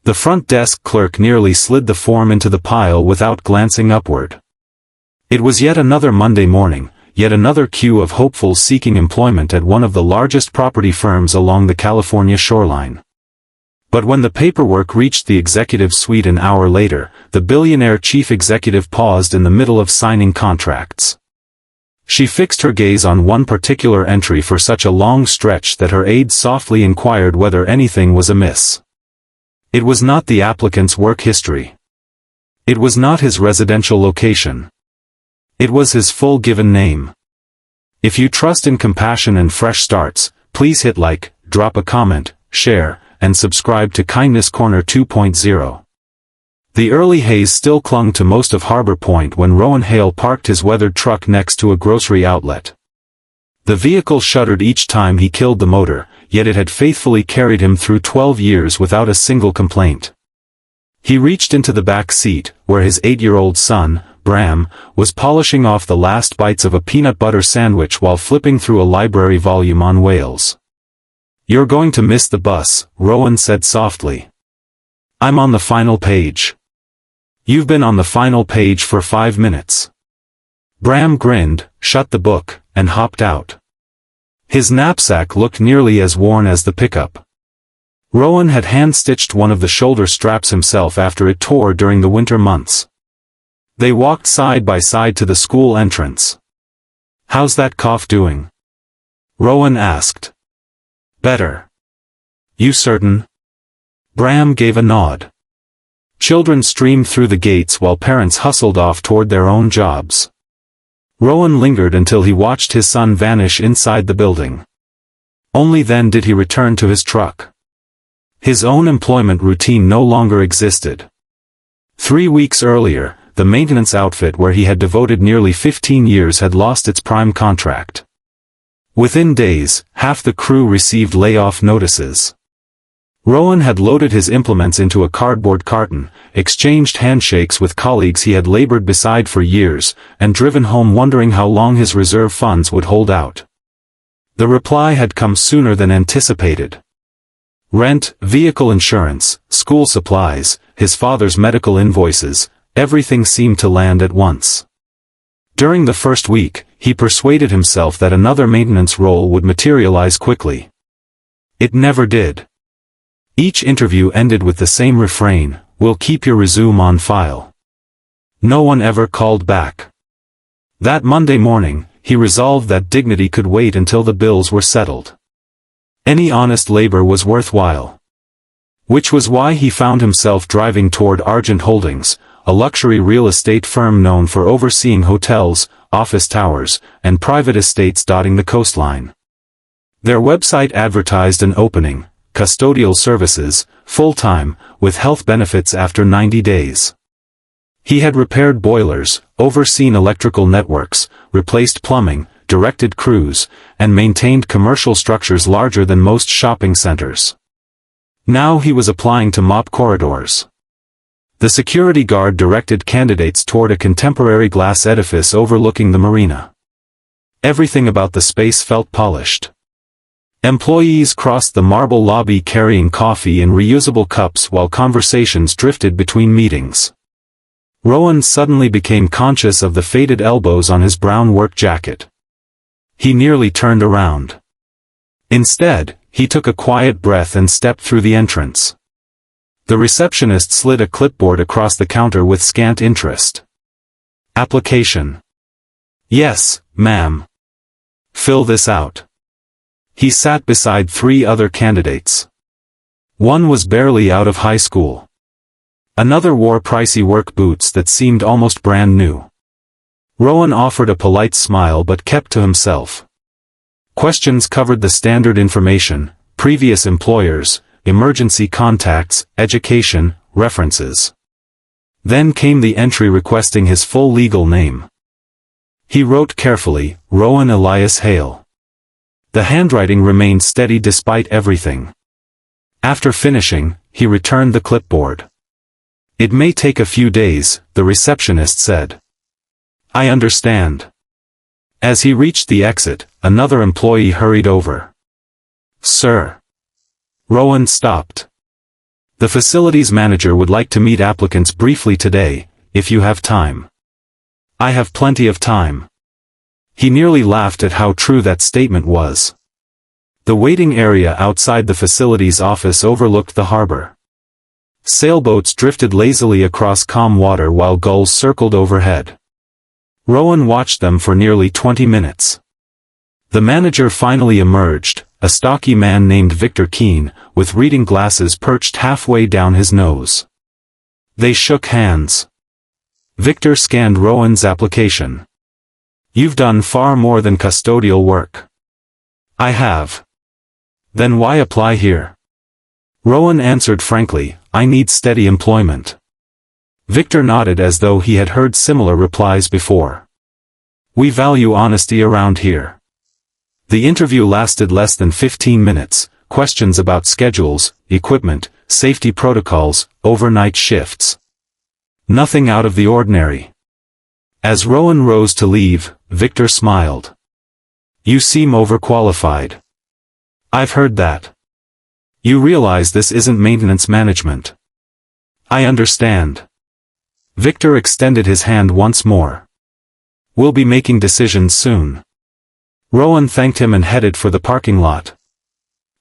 The front desk clerk nearly slid the form into the pile without glancing upward. It was yet another Monday morning, yet another queue of hopefuls seeking employment at one of the largest property firms along the California shoreline. But when the paperwork reached the executive suite an hour later, the billionaire chief executive paused in the middle of signing contracts. She fixed her gaze on one particular entry for such a long stretch that her aide softly inquired whether anything was amiss. It was not the applicant's work history. It was not his residential location. It was his full given name. If you trust in compassion and fresh starts, please hit like, drop a comment, share, and subscribe to Kindness Corner 2.0. The early haze still clung to most of Harbor Point when Rowan Hale parked his weathered truck next to a grocery outlet. The vehicle shuddered each time he killed the motor, yet it had faithfully carried him through 12 years without a single complaint. He reached into the back seat, where his 8-year-old son, Bram, was polishing off the last bites of a peanut butter sandwich while flipping through a library volume on whales. "You're going to miss the bus," Rowan said softly. "I'm on the final page." "You've been on the final page for 5 minutes." Bram grinned, shut the book, and hopped out. His knapsack looked nearly as worn as the pickup. Rowan had hand-stitched one of the shoulder straps himself after it tore during the winter months. They walked side by side to the school entrance. "How's that cough doing?" Rowan asked. "Better." "You certain?" Bram gave a nod. Children streamed through the gates while parents hustled off toward their own jobs. Rowan lingered until he watched his son vanish inside the building. Only then did he return to his truck. His own employment routine no longer existed. 3 weeks earlier, the maintenance outfit where he had devoted nearly 15 years had lost its prime contract. Within days, half the crew received layoff notices. Rowan had loaded his implements into a cardboard carton, exchanged handshakes with colleagues he had labored beside for years, and driven home wondering how long his reserve funds would hold out. The reply had come sooner than anticipated. Rent, vehicle insurance, school supplies, his father's medical invoices, everything seemed to land at once. During the first week, he persuaded himself that another maintenance role would materialize quickly. It never did. Each interview ended with the same refrain, "We'll keep your resume on file." No one ever called back. That Monday morning, he resolved that dignity could wait until the bills were settled. Any honest labor was worthwhile. Which was why he found himself driving toward Argent Holdings, a luxury real estate firm known for overseeing hotels, office towers, and private estates dotting the coastline. Their website advertised an opening, custodial services, full-time, with health benefits after 90 days. He had repaired boilers, overseen electrical networks, replaced plumbing, directed crews, and maintained commercial structures larger than most shopping centers. Now he was applying to mop corridors. The security guard directed candidates toward a contemporary glass edifice overlooking the marina. Everything about the space felt polished. Employees crossed the marble lobby carrying coffee in reusable cups while conversations drifted between meetings. Rowan suddenly became conscious of the faded elbows on his brown work jacket. He nearly turned around. Instead, he took a quiet breath and stepped through the entrance. The receptionist slid a clipboard across the counter with scant interest. "Application." "Yes, ma'am." "Fill this out." He sat beside 3 other candidates. One was barely out of high school. Another wore pricey work boots that seemed almost brand new. Rowan offered a polite smile but kept to himself. Questions covered the standard information: previous employers, emergency contacts, education, references. Then came the entry requesting his full legal name. He wrote carefully, Rowan Elias Hale. The handwriting remained steady despite everything. After finishing, he returned the clipboard. "It may take a few days," the receptionist said. "I understand." As he reached the exit, another employee hurried over. "Sir." Rowan stopped. The facilities manager would like to meet applicants briefly today, if you have time. I have plenty of time. He nearly laughed at how true that statement was. The waiting area outside the facilities office overlooked the harbor. Sailboats drifted lazily across calm water while gulls circled overhead. Rowan watched them for nearly 20 minutes. The manager finally emerged, a stocky man named Victor Keene, with reading glasses perched halfway down his nose. They shook hands. Victor scanned Rowan's application. You've done far more than custodial work. I have. Then why apply here? Rowan answered frankly, I need steady employment. Victor nodded as though he had heard similar replies before. We value honesty around here. The interview lasted less than 15 minutes, questions about schedules, equipment, safety protocols, overnight shifts. Nothing out of the ordinary. As Rowan rose to leave, Victor smiled. You seem overqualified. I've heard that. You realize this isn't maintenance management. I understand. Victor extended his hand once more. We'll be making decisions soon. Rowan thanked him and headed for the parking lot.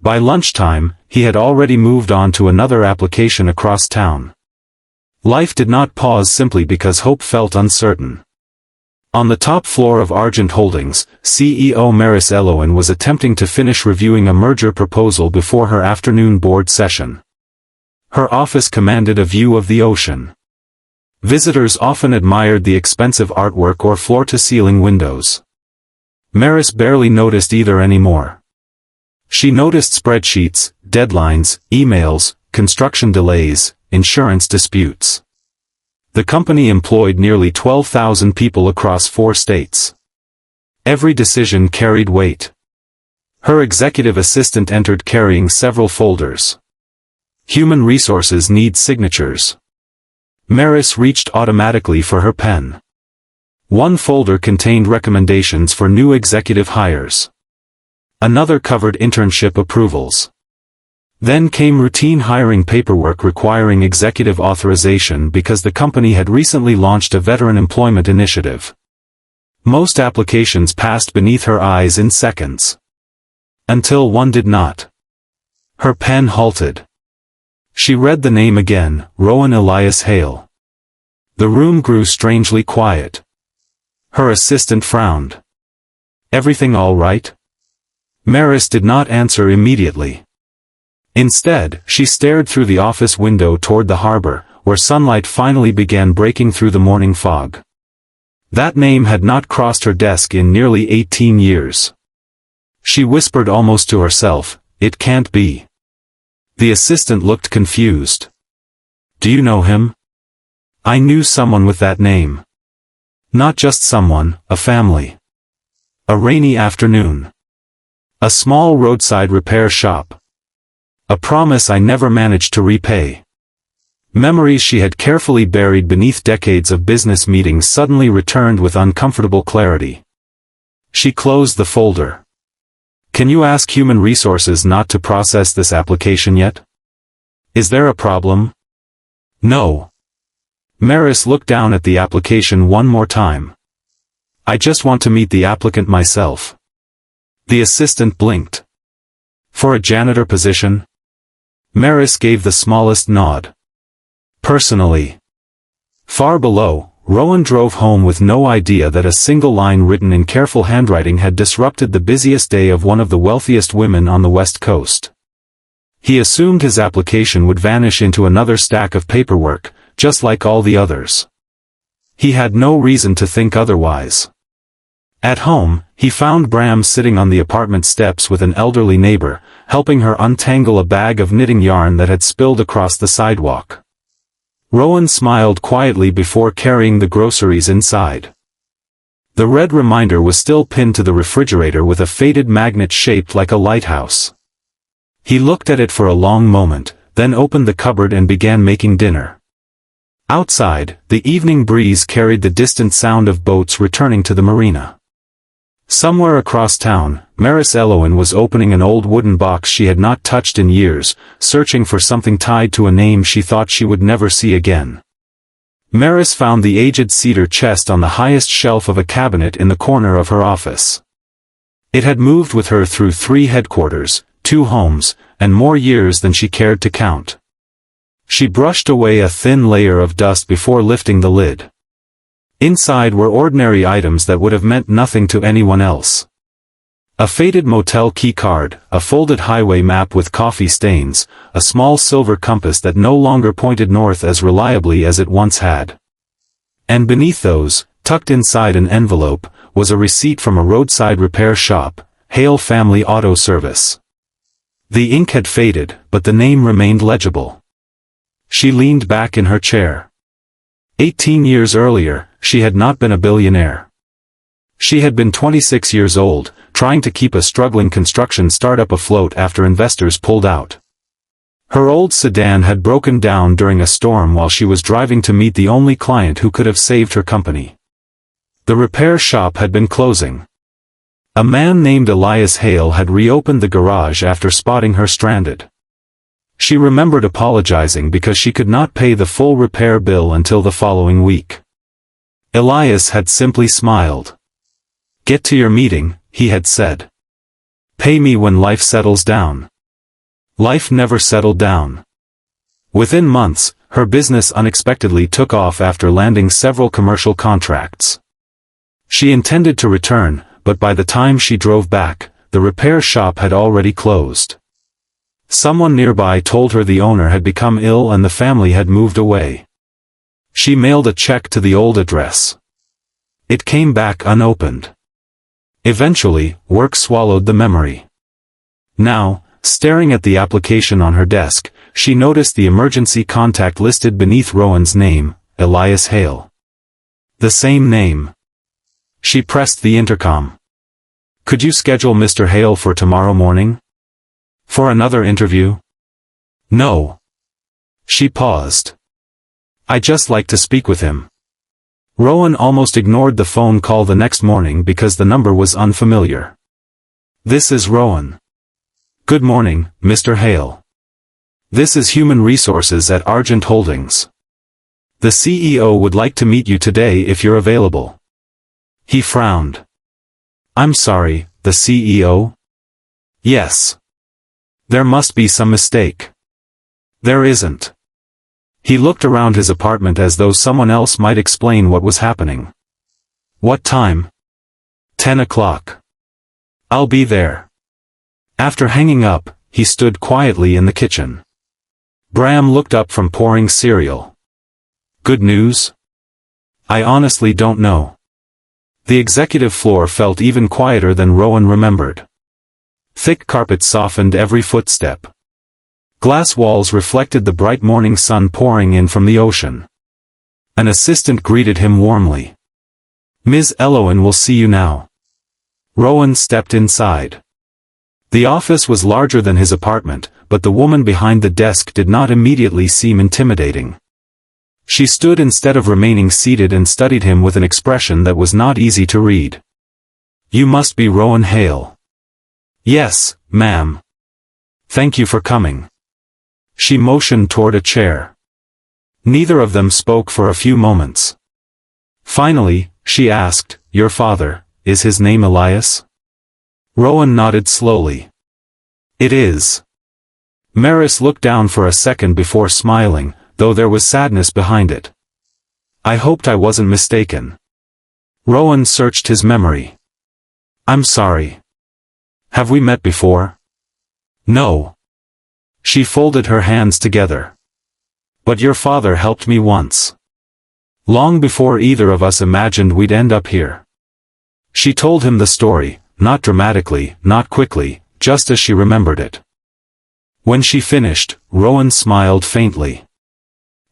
By lunchtime, he had already moved on to another application across town. Life did not pause simply because hope felt uncertain. On the top floor of Argent Holdings, CEO Maris Eloin was attempting to finish reviewing a merger proposal before her afternoon board session. Her office commanded a view of the ocean. Visitors often admired the expensive artwork or floor-to-ceiling windows. Maris barely noticed either anymore. She noticed spreadsheets, deadlines, emails, construction delays, insurance disputes. The company employed nearly 12,000 people across 4 states. Every decision carried weight. Her executive assistant entered carrying several folders. Human resources need signatures. Maris reached automatically for her pen. One folder contained recommendations for new executive hires. Another covered internship approvals. Then came routine hiring paperwork requiring executive authorization because the company had recently launched a veteran employment initiative. Most applications passed beneath her eyes in seconds. Until one did not. Her pen halted. She read the name again, Rowan Elias Hale. The room grew strangely quiet. Her assistant frowned. Everything all right? Maris did not answer immediately. Instead, she stared through the office window toward the harbor, where sunlight finally began breaking through the morning fog. That name had not crossed her desk in nearly 18 years. She whispered almost to herself, "It can't be." The assistant looked confused. "Do you know him?" "I knew someone with that name." "Not just someone, a family." A rainy afternoon. A small roadside repair shop. A promise I never managed to repay. Memories she had carefully buried beneath decades of business meetings suddenly returned with uncomfortable clarity. She closed the folder. "Can you ask Human Resources not to process this application yet? Is there a problem?" "No." Maris looked down at the application one more time. "I just want to meet the applicant myself." The assistant blinked. "For a janitor position?" Maris gave the smallest nod. "Personally." Far below, Rowan drove home with no idea that a single line written in careful handwriting had disrupted the busiest day of one of the wealthiest women on the West Coast. He assumed his application would vanish into another stack of paperwork, just like all the others. He had no reason to think otherwise. At home, he found Bram sitting on the apartment steps with an elderly neighbor, helping her untangle a bag of knitting yarn that had spilled across the sidewalk. Rowan smiled quietly before carrying the groceries inside. The red reminder was still pinned to the refrigerator with a faded magnet shaped like a lighthouse. He looked at it for a long moment, then opened the cupboard and began making dinner. Outside, the evening breeze carried the distant sound of boats returning to the marina. Somewhere across town, Maris Eloin was opening an old wooden box she had not touched in years, searching for something tied to a name she thought she would never see again. Maris found the aged cedar chest on the highest shelf of a cabinet in the corner of her office. It had moved with her through 3 headquarters, 2 homes, and more years than she cared to count. She brushed away a thin layer of dust before lifting the lid. Inside were ordinary items that would have meant nothing to anyone else. A faded motel key card, a folded highway map with coffee stains, a small silver compass that no longer pointed north as reliably as it once had. And beneath those, tucked inside an envelope, was a receipt from a roadside repair shop, Hale Family Auto Service. The ink had faded, but the name remained legible. She leaned back in her chair. 18 years earlier, she had not been a billionaire. She had been 26 years old, trying to keep a struggling construction startup afloat after investors pulled out. Her old sedan had broken down during a storm while she was driving to meet the only client who could have saved her company. The repair shop had been closing. A man named Elias Hale had reopened the garage after spotting her stranded. She remembered apologizing because she could not pay the full repair bill until the following week. Elias had simply smiled. "Get to your meeting," he had said. "Pay me when life settles down." Life never settled down. Within months, her business unexpectedly took off after landing several commercial contracts. She intended to return, but by the time she drove back, the repair shop had already closed. Someone nearby told her the owner had become ill and the family had moved away. She mailed a check to the old address. It came back unopened. Eventually, work swallowed the memory. Now, staring at the application on her desk, she noticed the emergency contact listed beneath Rowan's name, Elias Hale. The same name. She pressed the intercom. "Could you schedule Mr. Hale for tomorrow morning? For another interview?" "No." She paused. "I'd just like to speak with him." Rowan almost ignored the phone call the next morning because the number was unfamiliar. "This is Rowan." "Good morning, Mr. Hale. This is Human Resources at Argent Holdings. The CEO would like to meet you today if you're available." He frowned. "I'm sorry, the CEO?" "Yes. There must be some mistake." "There isn't." He looked around his apartment as though someone else might explain what was happening. "What time?" 10 o'clock. "I'll be there." After hanging up, he stood quietly in the kitchen. Bram looked up from pouring cereal. "Good news?" "I honestly don't know." The executive floor felt even quieter than Rowan remembered. Thick carpet softened every footstep. Glass walls reflected the bright morning sun pouring in from the ocean. An assistant greeted him warmly. "Ms. Eloin will see you now." Rowan stepped inside. The office was larger than his apartment, but the woman behind the desk did not immediately seem intimidating. She stood instead of remaining seated and studied him with an expression that was not easy to read. "You must be Rowan Hale." "Yes, ma'am. Thank you for coming." She motioned toward a chair. Neither of them spoke for a few moments. Finally, she asked, "Your father, is his name Elias?" Rowan nodded slowly. "It is." Maris looked down for a second before smiling, though there was sadness behind it. "I hoped I wasn't mistaken." Rowan searched his memory. "I'm sorry. Have we met before?" "No." She folded her hands together. "But your father helped me once. Long before either of us imagined we'd end up here." She told him the story, not dramatically, not quickly, just as she remembered it. When she finished, Rowan smiled faintly.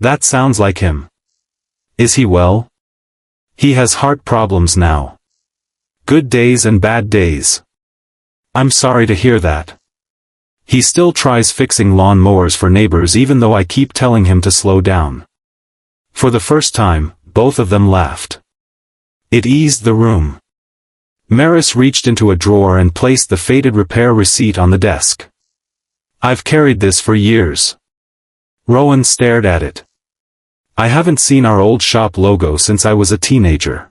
"That sounds like him. Is he well?" "He has heart problems now. Good days and bad days." "I'm sorry to hear that. He still tries fixing lawn mowers for neighbors even though I keep telling him to slow down." For the first time, both of them laughed. It eased the room. Maris reached into a drawer and placed the faded repair receipt on the desk. I've carried this for years. Rowan stared at it. I haven't seen our old shop logo since I was a teenager.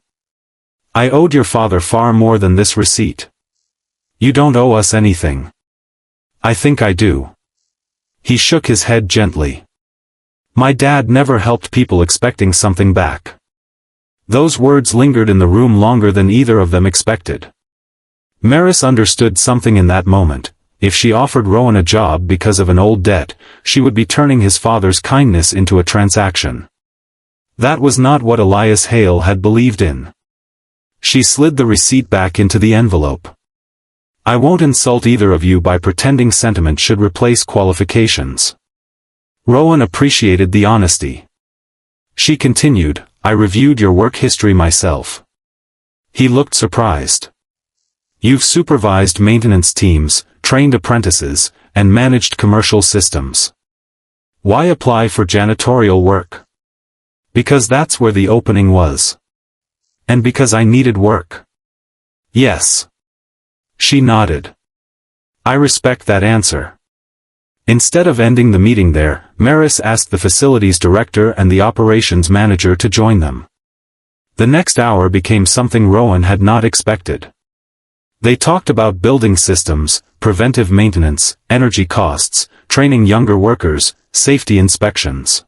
I owed your father far more than this receipt. You don't owe us anything. I think I do. He shook his head gently. My dad never helped people expecting something back. Those words lingered in the room longer than either of them expected. Maris understood something in that moment. If she offered Rowan a job because of an old debt, she would be turning his father's kindness into a transaction. That was not what Elias Hale had believed in. She slid the receipt back into the envelope. I won't insult either of you by pretending sentiment should replace qualifications. Rowan appreciated the honesty. She continued, I reviewed your work history myself. He looked surprised. You've supervised maintenance teams, trained apprentices, and managed commercial systems. Why apply for janitorial work? Because that's where the opening was. And because I needed work. Yes. She nodded. I respect that answer. Instead of ending the meeting there, Maris asked the facilities director and the operations manager to join them. The next hour became something Rowan had not expected. They talked about building systems, preventive maintenance, energy costs, training younger workers, safety inspections.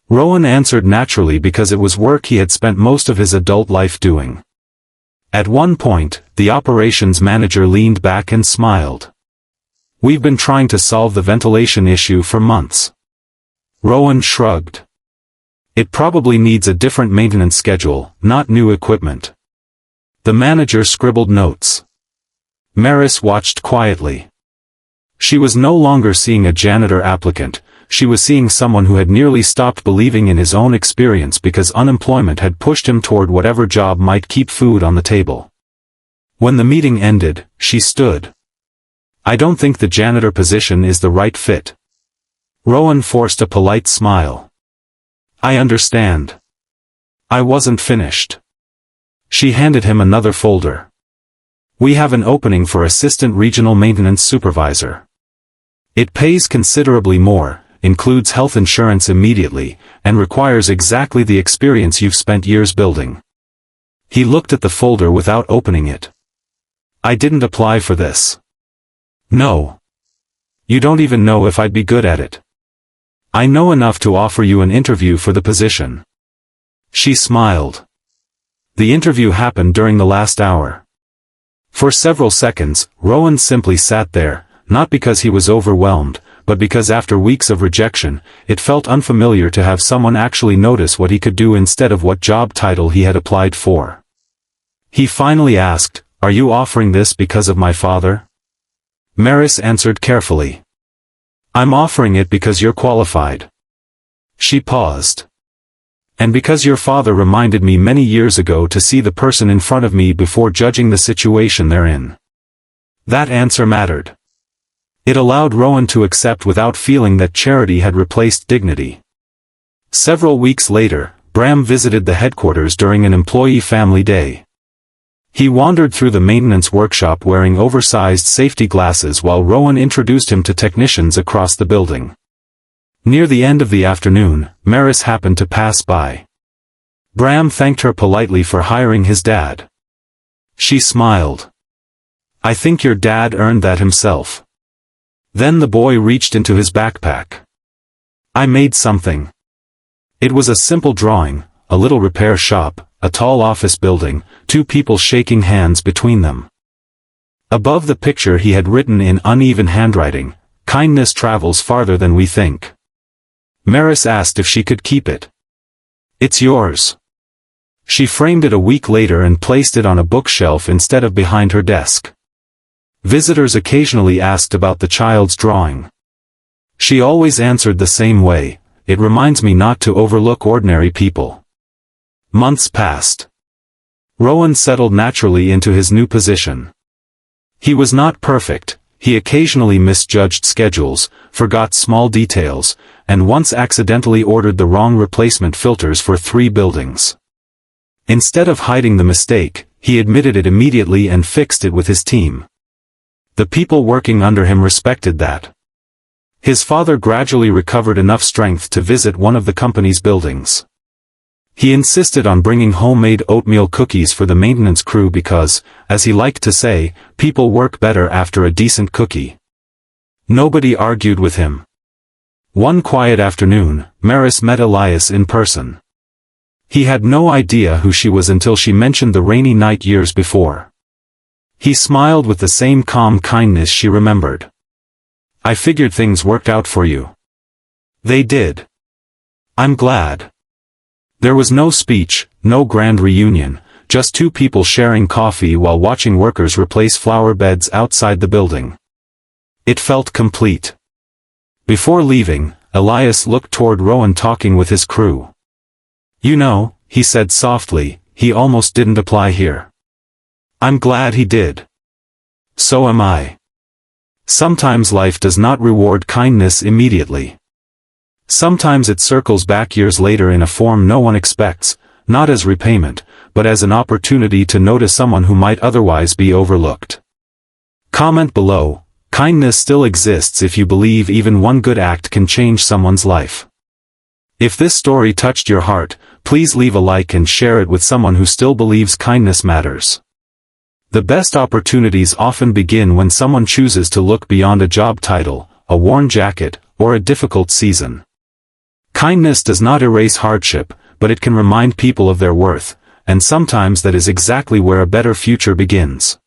Rowan answered naturally because it was work he had spent most of his adult life doing. At one point, the operations manager leaned back and smiled. We've been trying to solve the ventilation issue for months. Rowan shrugged. It probably needs a different maintenance schedule, not new equipment. The manager scribbled notes. Maris watched quietly. She was no longer seeing a janitor applicant, she was seeing someone who had nearly stopped believing in his own experience because unemployment had pushed him toward whatever job might keep food on the table. When the meeting ended, she stood. I don't think the janitor position is the right fit. Rowan forced a polite smile. I understand. I wasn't finished. She handed him another folder. We have an opening for assistant regional maintenance supervisor. It pays considerably more, includes health insurance immediately, and requires exactly the experience you've spent years building. He looked at the folder without opening it. I didn't apply for this. No. You don't even know if I'd be good at it. I know enough to offer you an interview for the position. She smiled. The interview happened during the last hour. For several seconds, Rowan simply sat there, not because he was overwhelmed, but because after weeks of rejection, it felt unfamiliar to have someone actually notice what he could do instead of what job title he had applied for. He finally asked, Are you offering this because of my father? Maris answered carefully. I'm offering it because you're qualified. She paused. And because your father reminded me many years ago to see the person in front of me before judging the situation they're in. That answer mattered. It allowed Rowan to accept without feeling that charity had replaced dignity. Several weeks later, Bram visited the headquarters during an employee family day. He wandered through the maintenance workshop wearing oversized safety glasses while Rowan introduced him to technicians across the building. Near the end of the afternoon, Maris happened to pass by. Bram thanked her politely for hiring his dad. She smiled. I think your dad earned that himself. Then the boy reached into his backpack. I made something. It was a simple drawing, a little repair shop, a tall office building, two people shaking hands between them. Above the picture he had written in uneven handwriting, kindness travels farther than we think. Maris asked if she could keep it. It's yours. She framed it a week later and placed it on a bookshelf instead of behind her desk. Visitors occasionally asked about the child's drawing. She always answered the same way, it reminds me not to overlook ordinary people. Months passed. Rowan settled naturally into his new position. He was not perfect, he occasionally misjudged schedules, forgot small details, and once accidentally ordered the wrong replacement filters for 3 buildings. Instead of hiding the mistake, he admitted it immediately and fixed it with his team. The people working under him respected that. His father gradually recovered enough strength to visit one of the company's buildings. He insisted on bringing homemade oatmeal cookies for the maintenance crew because, as he liked to say, people work better after a decent cookie. Nobody argued with him. One quiet afternoon, Heiress met Heiress in person. He had no idea who she was until she mentioned the rainy night years before. He smiled with the same calm kindness she remembered. "I figured things worked out for you." "They did. I'm glad." There was no speech, no grand reunion, just two people sharing coffee while watching workers replace flower beds outside the building. It felt complete. Before leaving, Heiress looked toward Rowan talking with his crew. "You know," he said softly, "he almost didn't apply here. I'm glad he did. So am I. Sometimes life does not reward kindness immediately. Sometimes it circles back years later in a form no one expects, not as repayment, but as an opportunity to notice someone who might otherwise be overlooked." Comment below, kindness still exists if you believe even one good act can change someone's life. If this story touched your heart, please leave a like and share it with someone who still believes kindness matters. The best opportunities often begin when someone chooses to look beyond a job title, a worn jacket, or a difficult season. Kindness does not erase hardship, but it can remind people of their worth, and sometimes that is exactly where a better future begins.